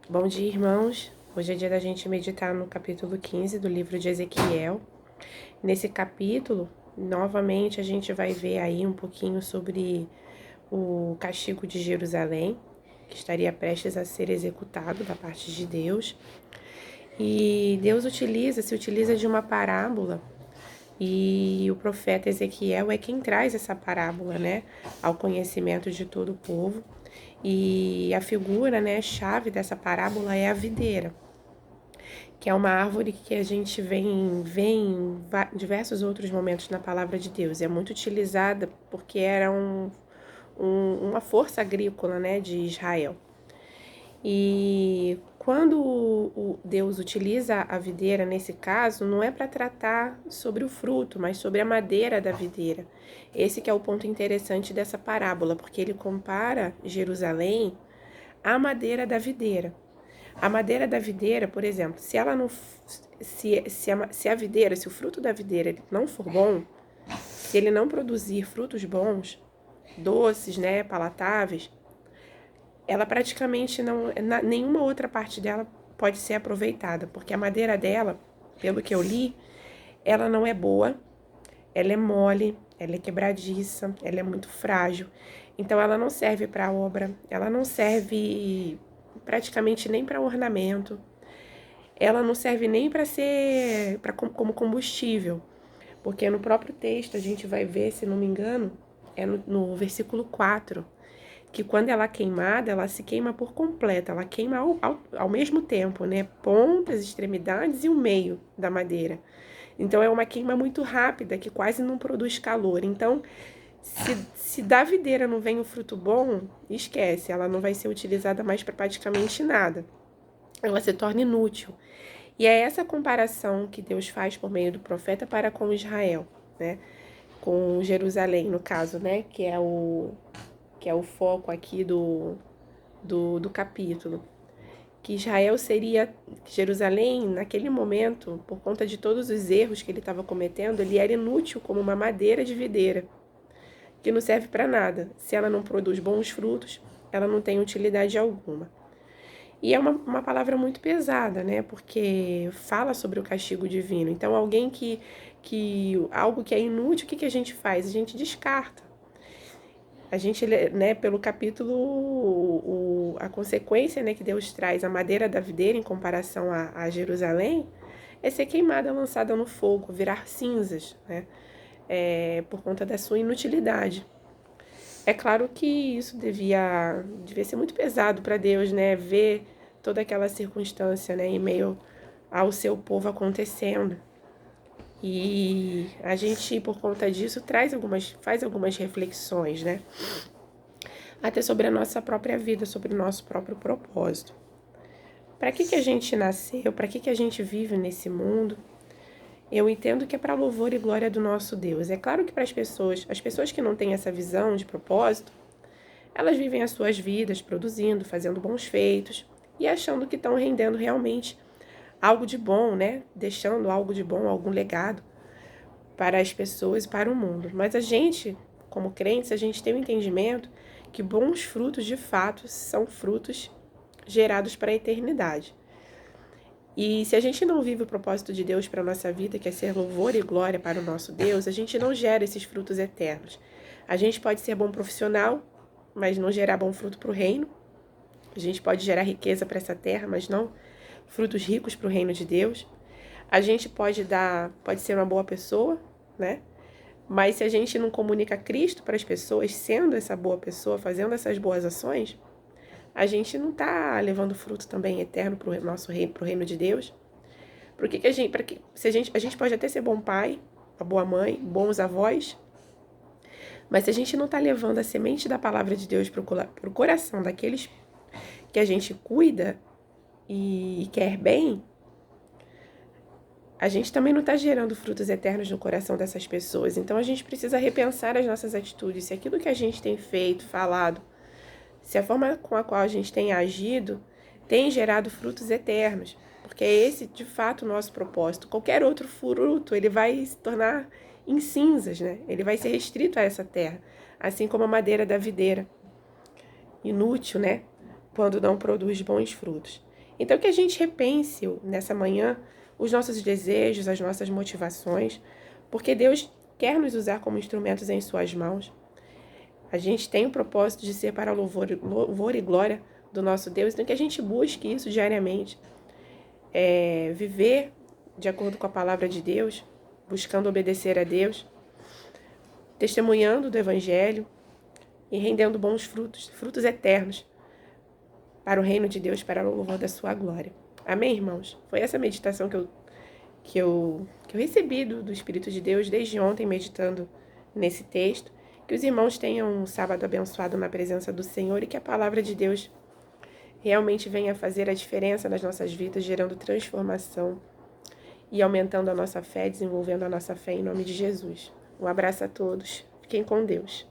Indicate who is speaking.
Speaker 1: Bom dia, irmãos. Hoje é dia da gente meditar no capítulo 15 do livro de Ezequiel. Nesse capítulo, novamente, a gente vai ver aí um pouquinho sobre o castigo de Jerusalém, que estaria prestes a ser executado da parte de Deus. E Deus se utiliza de uma parábola, e o profeta Ezequiel é quem traz essa parábola, né, ao conhecimento de todo o povo. E a figura, né, chave dessa parábola é a videira, que é uma árvore que a gente vê em diversos outros momentos na palavra de Deus. É muito utilizada porque era uma força agrícola, né, de Israel. E quando Deus utiliza a videira nesse caso, não é para tratar sobre o fruto, mas sobre a madeira da videira. Esse que é o ponto interessante dessa parábola, porque ele compara Jerusalém à madeira da videira. A madeira da videira, por exemplo, se ela não se a videira, se o fruto da videira não for bom, se ele não produzir frutos bons, doces, né, palatáveis, ela praticamente não, nenhuma outra parte dela pode ser aproveitada, porque a madeira dela, pelo que eu li, ela não é boa, ela é mole, ela é quebradiça, ela é muito frágil. Então ela não serve para obra, ela não serve praticamente nem para ornamento. Ela não serve nem para ser como combustível, porque no próprio texto a gente vai ver, se não me engano, é no versículo 4, que quando ela é queimada, ela se queima por completo, ela queima ao mesmo tempo, né? Pontas, extremidades e o meio da madeira. Então é uma queima muito rápida, que quase não produz calor. Então, se da videira não vem o fruto bom, esquece, ela não vai ser utilizada mais para praticamente nada. Ela se torna inútil. E é essa comparação que Deus faz por meio do profeta para com Israel, né? Com Jerusalém, no caso, né? Que é o foco aqui do capítulo. Que Israel seria, Jerusalém, naquele momento, por conta de todos os erros que ele estava cometendo, ele era inútil como uma madeira de videira, que não serve para nada. Se ela não produz bons frutos, ela não tem utilidade alguma. E é uma palavra muito pesada, né? Porque fala sobre o castigo divino. Então, alguém algo que é inútil, o que a gente faz? A gente descarta. A gente, né, pelo capítulo, a consequência, né, que Deus traz, a madeira da videira em comparação a Jerusalém, é ser queimada, lançada no fogo, virar cinzas, né? Por conta da sua inutilidade. É claro que isso devia ser muito pesado para Deus, né? Ver toda aquela circunstância, né? Em meio ao seu povo acontecendo. E a gente, por conta disso, faz algumas reflexões, né? Até sobre a nossa própria vida, sobre o nosso próprio propósito. Para que a gente nasceu? Para que a gente vive nesse mundo? Eu entendo que é para louvor e glória do nosso Deus. É claro que para as pessoas que não têm essa visão de propósito, elas vivem as suas vidas produzindo, fazendo bons feitos e achando que estão rendendo realmente algo de bom, né? Deixando algo de bom, algum legado para as pessoas e para o mundo. Mas a gente, como crentes, a gente tem o entendimento que bons frutos de fato são frutos gerados para a eternidade. E se a gente não vive o propósito de Deus para a nossa vida, que é ser louvor e glória para o nosso Deus, a gente não gera esses frutos eternos. A gente pode ser bom profissional, mas não gerar bom fruto para o reino. A gente pode gerar riqueza para essa terra, mas não frutos ricos para o reino de Deus. A gente pode ser uma boa pessoa, né? Mas se a gente não comunica Cristo para as pessoas, sendo essa boa pessoa, fazendo essas boas ações, a gente não está levando fruto também eterno para o nosso reino, para o reino de Deus. Porque que a gente, se a gente pode até ser bom pai, uma boa mãe, bons avós, mas se a gente não está levando a semente da palavra de Deus para o coração daqueles que a gente cuida e quer bem, a gente também não está gerando frutos eternos no coração dessas pessoas. Então a gente precisa repensar as nossas atitudes, se aquilo que a gente tem feito, falado, se a forma com a qual a gente tem agido tem gerado frutos eternos, porque é esse de fato o nosso propósito. Qualquer outro fruto, ele vai se tornar em cinzas, né? Ele vai ser restrito a essa terra, assim como a madeira da videira, inútil, né? Quando não produz bons frutos. Então, que a gente repense nessa manhã os nossos desejos, as nossas motivações, porque Deus quer nos usar como instrumentos em suas mãos. A gente tem o propósito de ser para louvor e glória do nosso Deus, então que a gente busque isso diariamente. Viver de acordo com a palavra de Deus, buscando obedecer a Deus, testemunhando do Evangelho e rendendo bons frutos, frutos eternos, para o reino de Deus, para o louvor da sua glória. Amém, irmãos? Foi essa meditação que eu recebi do Espírito de Deus desde ontem, meditando nesse texto. Que os irmãos tenham um sábado abençoado na presença do Senhor e que a palavra de Deus realmente venha fazer a diferença nas nossas vidas, gerando transformação e aumentando a nossa fé, desenvolvendo a nossa fé em nome de Jesus. Um abraço a todos. Fiquem com Deus.